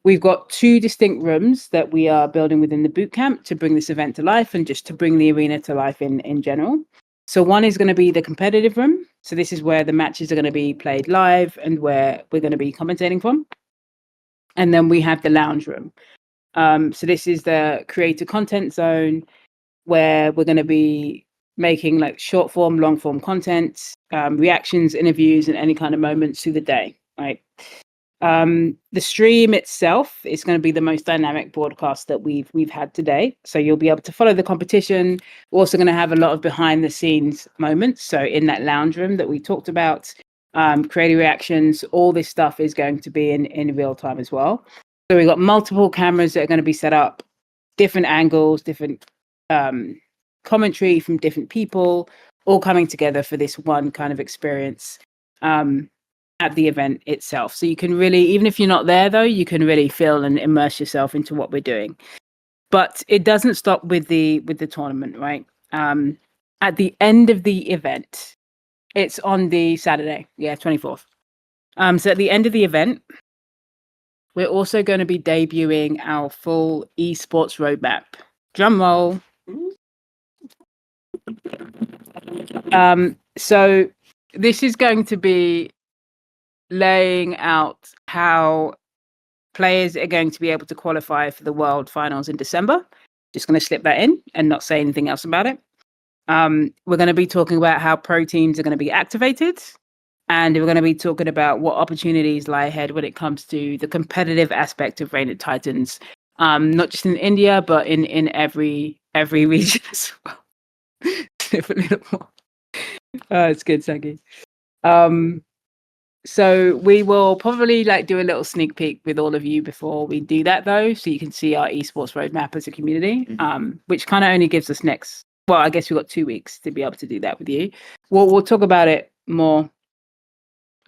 We've got 2 distinct rooms that we are building within the bootcamp to bring this event to life and just to bring the arena to life in general. So one is going to be the competitive room. So this is where the matches are going to be played live and where we're going to be commentating from. And then we have the lounge room. So this is the creator content zone where we're going to be making like short form, long form content, reactions, interviews, and any kind of moments through the day, right? The stream itself is going to be the most dynamic broadcast that we've had today. So you'll be able to follow the competition. We're also going to have a lot of behind the scenes moments. So in that lounge room that we talked about, creative reactions, all this stuff is going to be in real time as well. So we've got multiple cameras that are going to be set up, different angles, different commentary from different people, all coming together for this one kind of experience. At the event itself. So you can really, even if you're not there though, you can really feel and immerse yourself into what we're doing. But it doesn't stop with the tournament, right? At the end of the event, it's on the Saturday, 24th. So at the end of the event, we're also going to be debuting our full esports roadmap. Drum roll. So this is going to be laying out how players are going to be able to qualify for the World Finals in December. Just going to slip that in and not say anything else about it. We're going to be talking about how pro teams are going to be activated. And we're going to be talking about what opportunities lie ahead when it comes to the competitive aspect of Reign of Titans, not just in India, but in every region as well. Sniff a little more. It's good, Sagi. So we will probably like do a little sneak peek with all of you before we do that, though, so you can see our esports roadmap as a community, which kind of only gives us well, I guess we've got 2 weeks to be able to do that with you. We'll talk about it more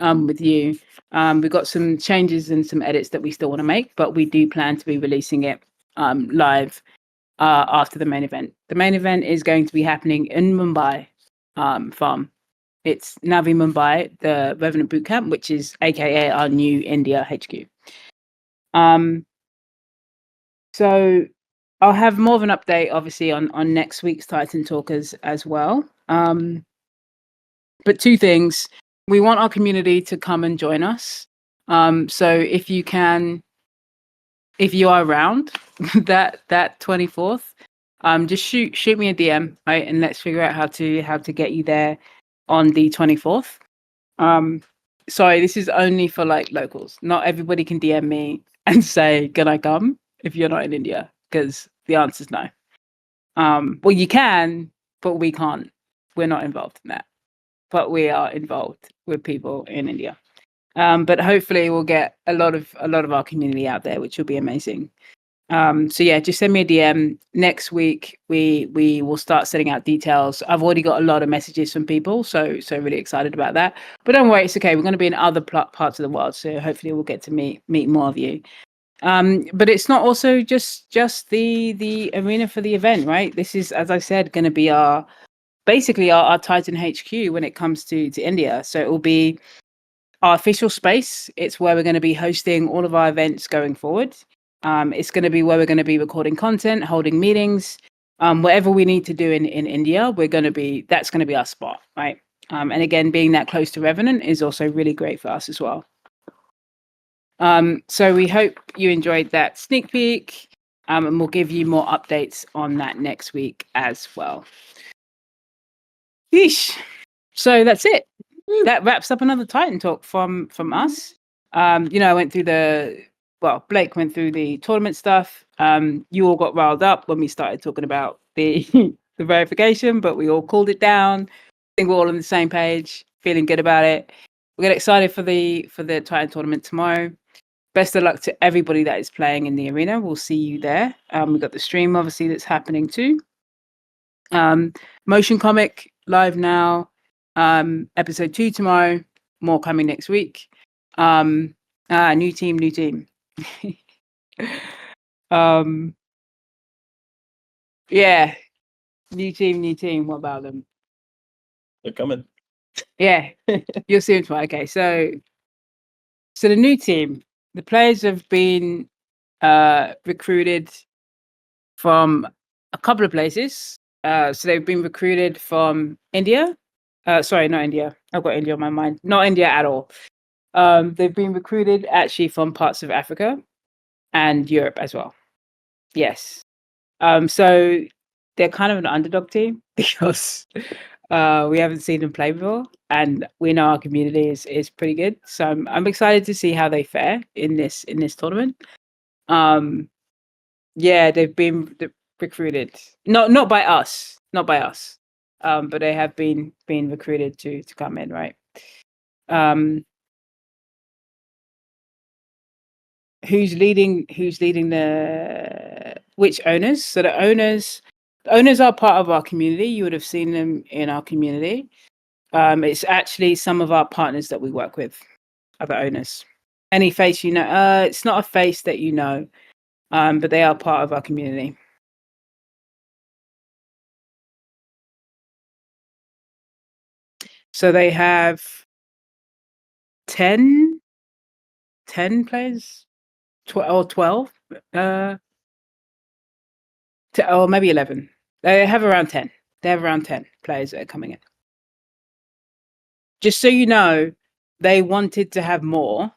with you. We've got some changes and some edits that we still want to make, but we do plan to be releasing it live after the main event. The main event is going to be happening in Mumbai farm. It's Navi Mumbai, the Revenant Bootcamp, which is aka our new India HQ. So I'll have more of an update, obviously, on next week's Titan Talkers as well. But 2 things. We want our community to come and join us. So if you are around that 24th, just shoot me a DM, right? And let's figure out how to get you there on the 24th. Sorry, this is only for like locals. Not everybody can DM me and say, "Can I come?" if you're not in India, because the answer is no. Well, you can, but we can't. We're not involved in that. But we are involved with people in India. But hopefully we'll get a lot of our community out there, which will be amazing. So yeah, just send me a DM. Next week we will start setting out details. I've already got a lot of messages from people, so really excited about that. But don't worry, it's okay. We're going to be in other parts of the world, so hopefully we'll get to meet more of you. But it's not also just the arena for the event, right? This is, as I said, going to be basically our Titan HQ when it comes to India. So it will be our official space. It's where we're going to be hosting all of our events going forward. It's going to be where we're going to be recording content, holding meetings, whatever we need to do in India. That's going to be our spot, right? And again, being that close to Revenant is also really great for us as well. So we hope you enjoyed that sneak peek, and we'll give you more updates on that next week as well. Yeesh. So that's it. That wraps up another Titan Talk from us. I went through Blake went through the tournament stuff. You all got riled up when we started talking about the the verification, but we all called it down. I think we're all on the same page, feeling good about it. We get excited for the Titan tournament tomorrow. Best of luck to everybody that is playing in the arena. We'll see you there. We've got the stream obviously that's happening too. Motion comic live now. Episode 2 tomorrow. More coming next week. New team. Yeah, new team. What about them? They're coming. Yeah, you'll see them tomorrow. Okay, so the new team, the players have been recruited from a couple of places. So they've been recruited from India. Sorry, not India. I've got India on my mind. Not India at all. They've been recruited actually from parts of Africa and Europe as well. Yes. So they're kind of an underdog team because we haven't seen them play before, and we know our community is pretty good. So I'm excited to see how they fare in this tournament. Yeah, they've been recruited. Not by us, but they have been recruited to come in, right? Who's leading the which owners? So the owners are part of our community. You would have seen them in our community. It's actually some of our partners that we work with, other owners. Any face you know? It's not a face that you know, but they are part of our community. So they have 10 players, 12, or maybe 11. They have around 10. They have around 10 players that are coming in. Just so you know, they wanted to have more,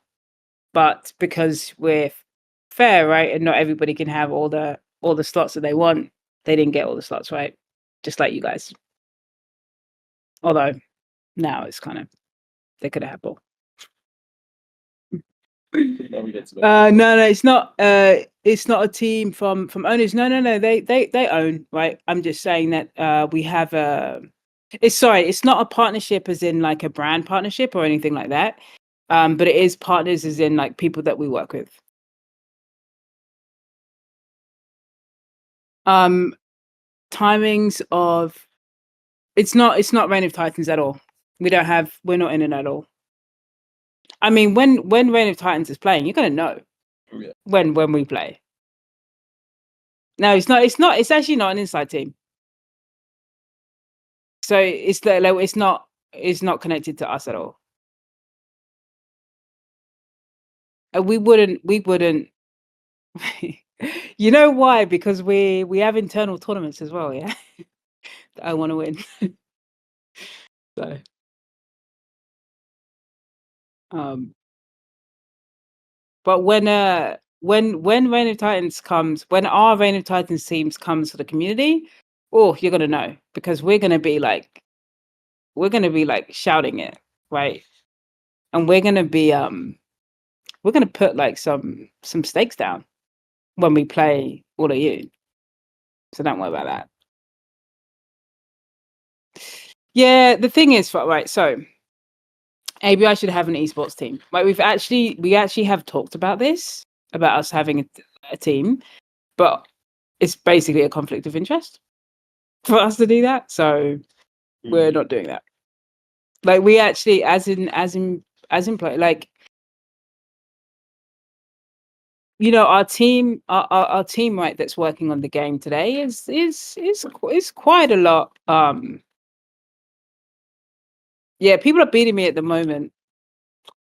but because we're fair, right, and not everybody can have all the slots that they want, they didn't get all the slots, right? Just like you guys. Although now it's kind of they could have had more. No, it's not. It's not a team from owners. No. They own, right? I'm just saying that we have a. It's not a partnership as in like a brand partnership or anything like that. But it is partners as in like people that we work with. Timings of it's not Reign of Titans at all. We're not in it at all. I mean, when Reign of Titans is playing, you're gonna know when we play. No, it's not. It's actually not an inside team. So it's not connected to us at all. We wouldn't. You know why? Because we have internal tournaments as well. Yeah, I want to win. So, but when Reign of Titans comes, when our Reign of Titans teams comes to the community, oh, you're gonna know because we're gonna be like shouting it, right? And we're gonna put like some stakes down when we play all of you. So don't worry about that. Yeah, the thing is, right, so maybe I should have an esports team. Like we actually have talked about this, about us having a team, but it's basically a conflict of interest for us to do that. So we're not doing that. Like we actually, as in play, like, you know, our team, our team, right, that's working on the game today is quite a lot. Yeah, people are beating me at the moment.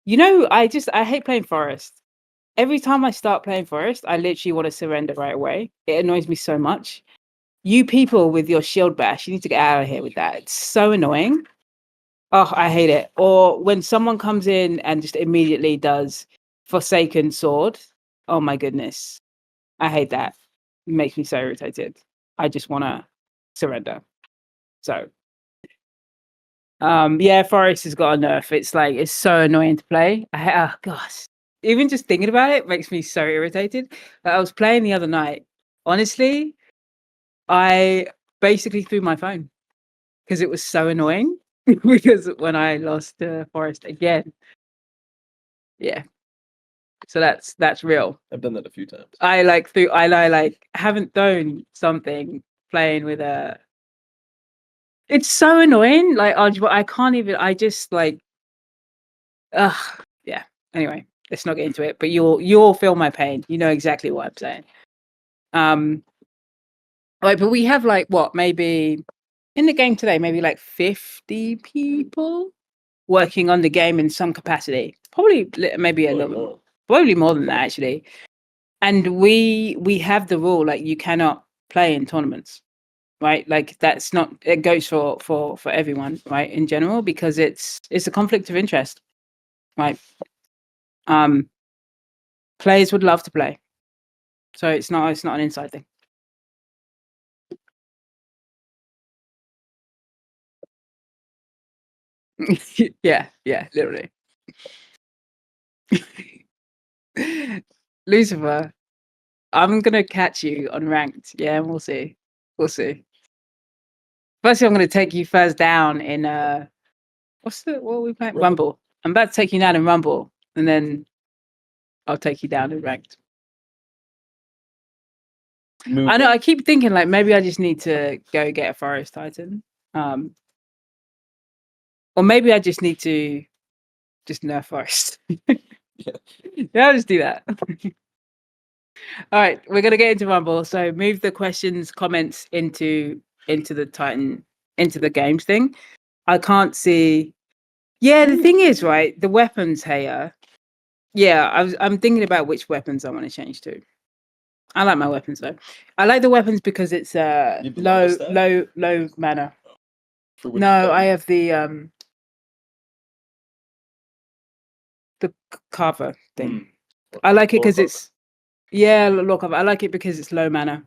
You know, I hate playing Forest. Every time I start playing Forest, I literally want to surrender right away. It annoys me so much. You people with your shield bash, you need to get out of here with that. It's so annoying. Oh, I hate it. Or when someone comes in and just immediately does Forsaken Sword. Oh my goodness. I hate that. It makes me so irritated. I just want to surrender. So, yeah, Forest has got a nerf. It's like, it's so annoying to play. Oh, gosh. Even just thinking about it makes me so irritated. Like, I was playing the other night. Honestly, I basically threw my phone because it was so annoying. Because when I lost Forest again, yeah. So that's real. I've done that a few times. I haven't thrown something playing with a. It's so annoying. Like I can't even. I just like. Ugh. Yeah. Anyway, let's not get into it. But you'll feel my pain. You know exactly what I'm saying. Like, but we have like what, maybe in the game today, maybe like 50 people working on the game in some capacity. Probably maybe a little more. Probably more than that actually. And we have the rule like you cannot play in tournaments, right? Like that's not, it goes for everyone, right, in general, because it's a conflict of interest, right? Players would love to play, so it's not an inside thing. Yeah, literally. Lucifer, I'm gonna catch you on ranked. Yeah, and we'll see. Firstly, I'm gonna take you first down in what are we playing? Rumble. I'm about to take you down in Rumble, and then I'll take you down in ranked. I know. I keep thinking like maybe I just need to go get a Forest Titan, or maybe I just need to just nerf Forest. Yeah, I'll just do that. All right, we're gonna get into Rumble. So move the questions, comments into the Titan, into the games thing. I can't see. Yeah, the thing is, right, the weapons here. Yeah, I'm thinking about which weapons I want to change to. I like my weapons though. I like the weapons because it's low mana. No, I have the the carver thing. Hmm. I like it because Lore it's lore cover. I like it because it's low mana.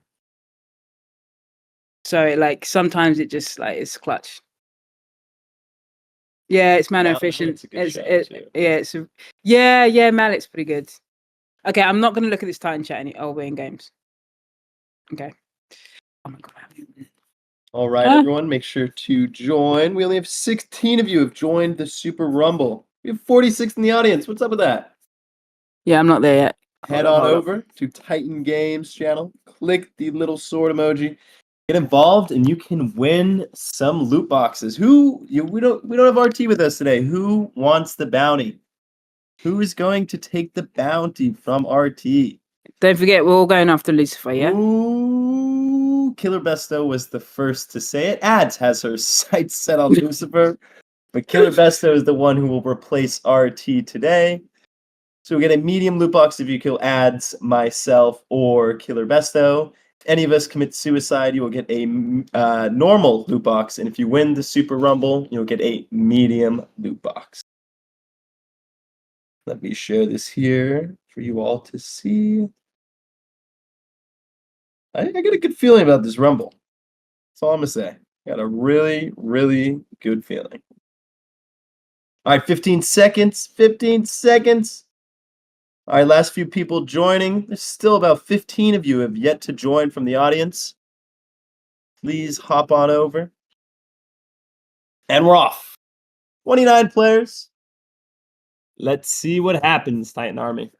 So like sometimes it just like it's clutch. Yeah, it's mana efficient. Mallet's pretty good. Okay, I'm not gonna look at this Titan chat we're in games. Okay. Oh my god. All right, everyone, make sure to join. We only have 16 of you have joined the Super Rumble. We have 46 in the audience. What's up with that? Yeah, I'm not there yet. Head on over to Titan Games channel. Click the little sword emoji. Get involved, and you can win some loot boxes. We don't have RT with us today. Who wants the bounty? Who is going to take the bounty from RT? Don't forget, we're all going after Lucifer, yeah? Ooh, Killer Besto was the first to say it. Ads has her sights set on Lucifer, but Killer Besto is the one who will replace RT today. So we get a medium loot box if you kill Ads, myself, or Killer Besto. If any of us commit suicide, you will get a normal loot box, and if you win the Super Rumble, you'll get a medium loot box. Let me share this here for you all to see. I got a good feeling about this Rumble. That's all I'm going to say. I got a really, really good feeling. All right, 15 seconds. 15 seconds. All right, last few people joining. There's still about 15 of you who have yet to join from the audience. Please hop on over. And we're off. 29 players. Let's see what happens, Titan Army.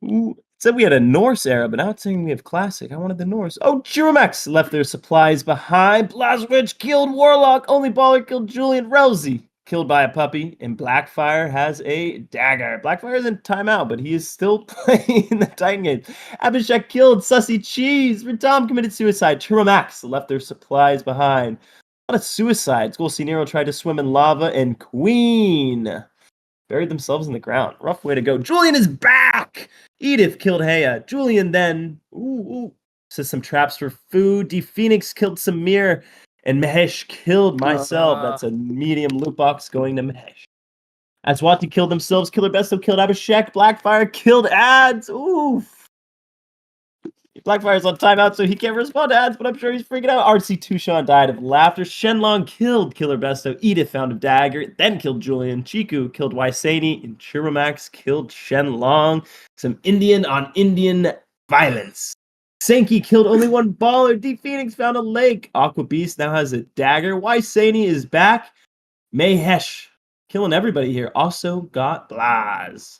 Ooh, it said we had a Norse era, but now it's saying we have classic. I wanted the Norse. Oh, Jiromax left their supplies behind. Blazwitch killed Warlock. Only Baller killed Julian. Rosie killed by a puppy. And Blackfire has a dagger. Blackfire is in timeout, but he is still playing the Titan game. Abhishek killed Sussy Cheese. Ritom committed suicide. Jiromax left their supplies behind. A lot of suicides. Golsi Nero tried to swim in lava. And Queen buried themselves in the ground. Rough way to go. Julian is back! Edith killed Heya. Julian then says some traps for food. D Phoenix killed Samir. And Mahesh killed myself. That's a medium loot box going to Mahesh. Aswati killed themselves. Killer Besto killed Abhishek. Blackfire killed Ads. Oof. Blackfire's on timeout, so he can't respond to ads, but I'm sure he's freaking out. RC Tushan died of laughter. Shenlong killed Killer Besto. Edith found a dagger, then killed Julian. Chiku killed Waisani, and Chiromax killed Shenlong. Some Indian on Indian violence. Sankey killed only one baller. D Phoenix found a lake. Aqua Beast now has a dagger. Waisani is back. Mahesh killing everybody here. Also got Blaz.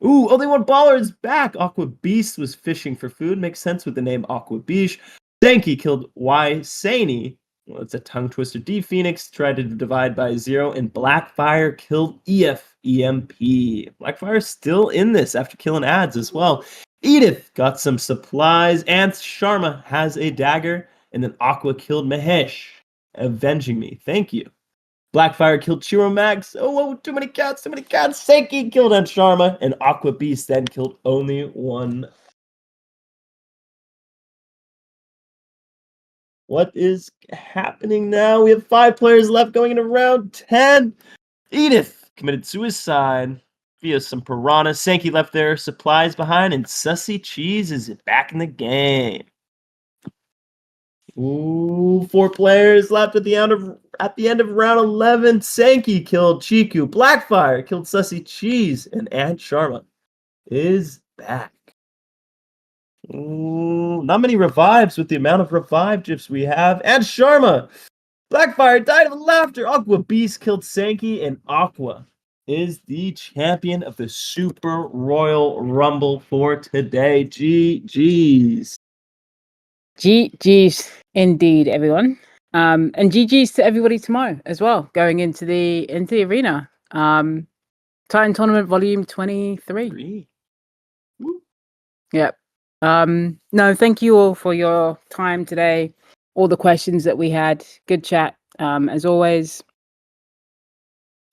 Ooh, only one baller is back. Aqua Beast was fishing for food. Makes sense with the name Aqua Beast. Danky killed Waisani. Well, it's a tongue twister. D Phoenix tried to divide by 0, and Blackfire killed EMP. Blackfire's still in this after killing ads as well. Edith got some supplies. Anth Sharma has a dagger, and then Aqua killed Mahesh, avenging me. Thank you. Blackfire killed Chiro Max. Oh, too many cats, too many cats. Sankey killed Aunt Sharma, and Aqua Beast then killed only one. What is happening now? We have 5 players left going into round 10. Edith committed suicide via some piranhas. Sankey left their supplies behind, and Sussy Cheese is back in the game. Ooh, 4 players left at the end of round 11. Sankey killed Chiku. Blackfire killed Sussy Cheese, and Aunt Sharma is back. Ooh, not many revives with the amount of revive gifs we have. Aunt Sharma, Blackfire died of laughter. Aqua Beast killed Sankey, and Aqua is the champion of the Super Royal Rumble for today. GG's. GG's indeed, everyone. And GG's to everybody tomorrow as well, going into the arena. Titan Tournament Volume 23. Yep. No, thank you all for your time today. All the questions that we had. Good chat, as always.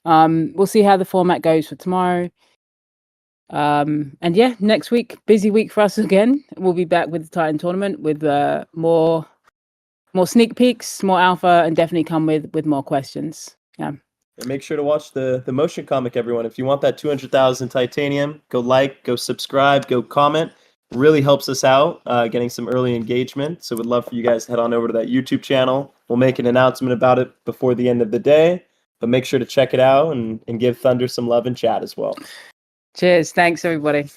We'll see how the format goes for tomorrow. And yeah, next week, busy week for us again. We'll be back with the Titan Tournament with more sneak peeks, more alpha, and definitely come with more questions. Yeah. And make sure to watch the motion comic, everyone. If you want that 200,000 titanium, go like, go subscribe, go comment. Really helps us out, getting some early engagement. So we'd love for you guys to head on over to that YouTube channel. We'll make an announcement about it before the end of the day. But make sure to check it out and give Thunder some love in chat as well. Cheers. Thanks, everybody.